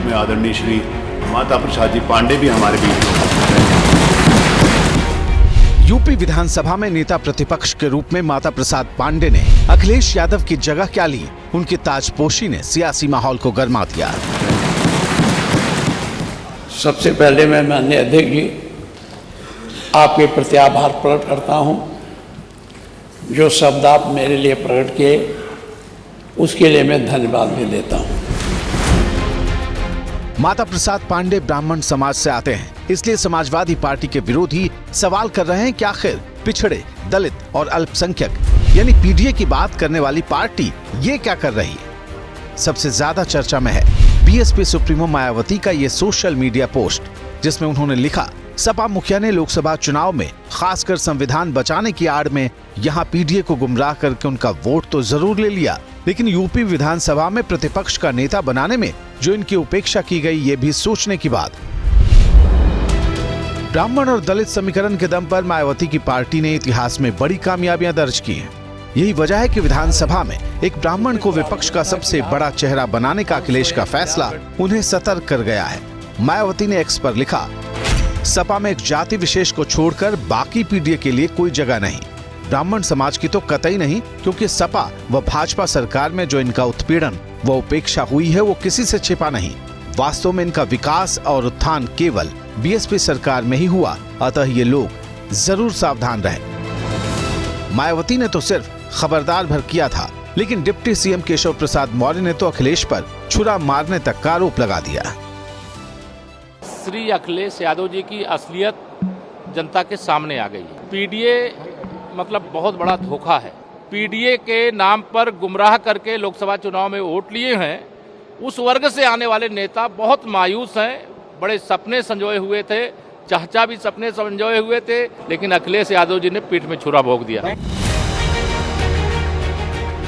में आदरणीय श्री माता प्रसाद जी पांडे भी हमारे बीच में। यूपी विधानसभा में नेता प्रतिपक्ष के रूप में माता प्रसाद पांडे ने अखिलेश यादव की जगह क्या ली, उनकी ताजपोशी ने सियासी माहौल को गर्मा दिया। सबसे पहले मैं माननीय अध्यक्ष जी आपके प्रति आभार प्रकट करता हूं। जो शब्द आप मेरे लिए प्रकट किए उसके लिए मैं धन्यवाद भी देता हूं। माता प्रसाद पांडे ब्राह्मण समाज से आते हैं, इसलिए समाजवादी पार्टी के विरोधी सवाल कर रहे हैं कि आखिर पिछड़े, दलित और अल्पसंख्यक यानी पीडीए की बात करने वाली पार्टी ये क्या कर रही है। सबसे ज्यादा चर्चा में है बीएसपी सुप्रीमो मायावती का ये सोशल मीडिया पोस्ट, जिसमें उन्होंने लिखा, सपा मुखिया ने लोकसभा चुनाव में खासकर संविधान बचाने की आड़ में यहां पीडीए को गुमराह करके उनका वोट तो जरूर ले लिया, लेकिन यूपी विधानसभा में प्रतिपक्ष का नेता बनाने में जो इनकी उपेक्षा की गई, ये भी सोचने की बात। ब्राह्मण और दलित समीकरण के दम पर मायावती की पार्टी ने इतिहास में बड़ी कामयाबियां दर्ज की हैं। यही वजह है कि विधानसभा में एक ब्राह्मण को विपक्ष का सबसे बड़ा चेहरा बनाने का अखिलेश का फैसला उन्हें सतर्क कर गया है। मायावती ने एक्स पर लिखा, सपा में एक जाति विशेष को छोड़कर बाकी पीडीए के लिए कोई जगह नहीं, ब्राह्मण समाज की तो कतई नहीं, क्योंकि सपा व भाजपा सरकार में जो इनका उत्पीड़न व उपेक्षा हुई है वो किसी से छिपा नहीं। वास्तव में इनका विकास और उत्थान केवल बीएसपी सरकार में ही हुआ, अतः ये लोग जरूर सावधान रहे। मायावती ने तो सिर्फ खबरदार भर किया था, लेकिन डिप्टी सीएम केशव प्रसाद मौर्य ने तो अखिलेश पर छुरा मारने तक का आरोप लगा दिया। श्री अखिलेश यादव जी की असलियत जनता के सामने आ गई। पीडीए मतलब बहुत बड़ा धोखा है। पीडीए के नाम पर गुमराह करके लोकसभा चुनाव में वोट लिए हैं, उस वर्ग से आने वाले नेता बहुत मायूस हैं। बड़े सपने संजोए हुए थे, चाचा भी सपने संजोए हुए थे, लेकिन अखिलेश यादव जी ने पीठ में छुरा भोंक दिया।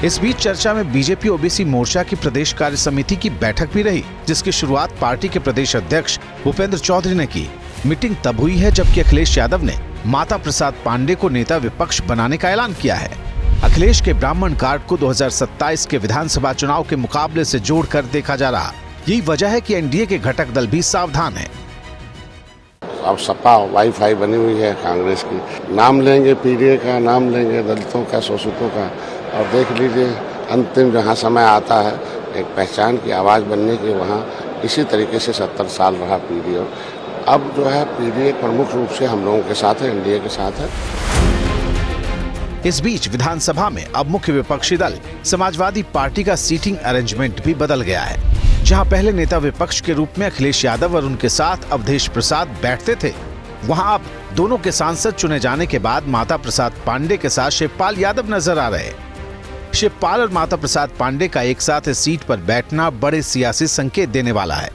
इस बीच चर्चा में बीजेपी ओबीसी मोर्चा की प्रदेश कार्य समिति की बैठक भी रही, जिसकी शुरुआत पार्टी के प्रदेश अध्यक्ष भूपेंद्र चौधरी ने की। मीटिंग तब हुई है जबकि अखिलेश यादव ने माता प्रसाद पांडे को नेता विपक्ष बनाने का ऐलान किया है। अखिलेश के ब्राह्मण कार्ड को 2027 के विधानसभा चुनाव के मुकाबले से जोड़कर देखा जा रहा। यही वजह है कि एनडीए के घटक दल भी सावधान है। अब सपा वाईफाई बनी हुई है कांग्रेस की, नाम लेंगे पीडीए का, नाम लेंगे दलितों का, शोषितों का, और देख लीजिए अंतिम जहाँ समय आता है एक पहचान की आवाज़ बनने की, वहाँ इसी तरीके से 70 साल रहा पीडीए। अब जो है पीडीए प्रमुख रूप से हम लोगों के साथ है, एनडीए के साथ है। इस बीच विधानसभा में अब मुख्य विपक्षी दल समाजवादी पार्टी का सीटिंग अरेंजमेंट भी बदल गया है। जहां पहले नेता विपक्ष के रूप में अखिलेश यादव और उनके साथ अवधेश प्रसाद बैठते थे, वहां अब दोनों के सांसद चुने जाने के बाद माता प्रसाद पांडे के साथ शिवपाल यादव नजर आ रहे। शिवपाल और माता प्रसाद पांडे का एक साथ इस सीट पर बैठना बड़े सियासी संकेत देने वाला है।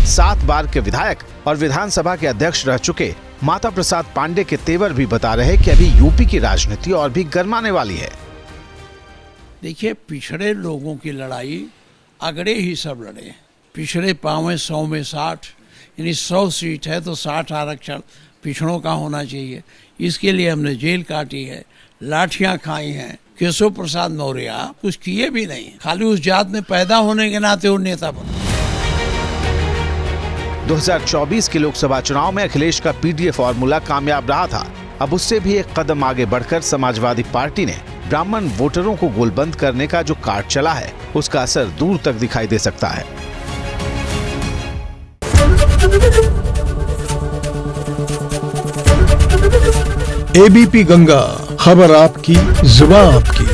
7 बार के विधायक और विधानसभा के अध्यक्ष रह चुके माता प्रसाद पांडे के तेवर भी बता रहे कि अभी यूपी की राजनीति और भी गर्माने वाली है। देखिए, पिछड़े लोगों की लड़ाई अगड़े ही सब लड़े। पिछड़े पावे 100 में 60, यानी 100 सीट है तो 60 आरक्षण पिछड़ों का होना चाहिए। इसके लिए हमने जेल काटी है, लाठियां खाई हैं। केशव प्रसाद मौर्य कुछ किए भी नहीं, खाली उस जात में पैदा होने के नाते वो नेता बने। 2024 के लोकसभा चुनाव में अखिलेश का पीडीए फॉर्मूला कामयाब रहा था। अब उससे भी एक कदम आगे बढ़कर समाजवादी पार्टी ने ब्राह्मण वोटरों को गोलबंद करने का जो कार्ड चला है, उसका असर दूर तक दिखाई दे सकता है। एबीपी गंगा, खबर आपकी, जुबान आपकी।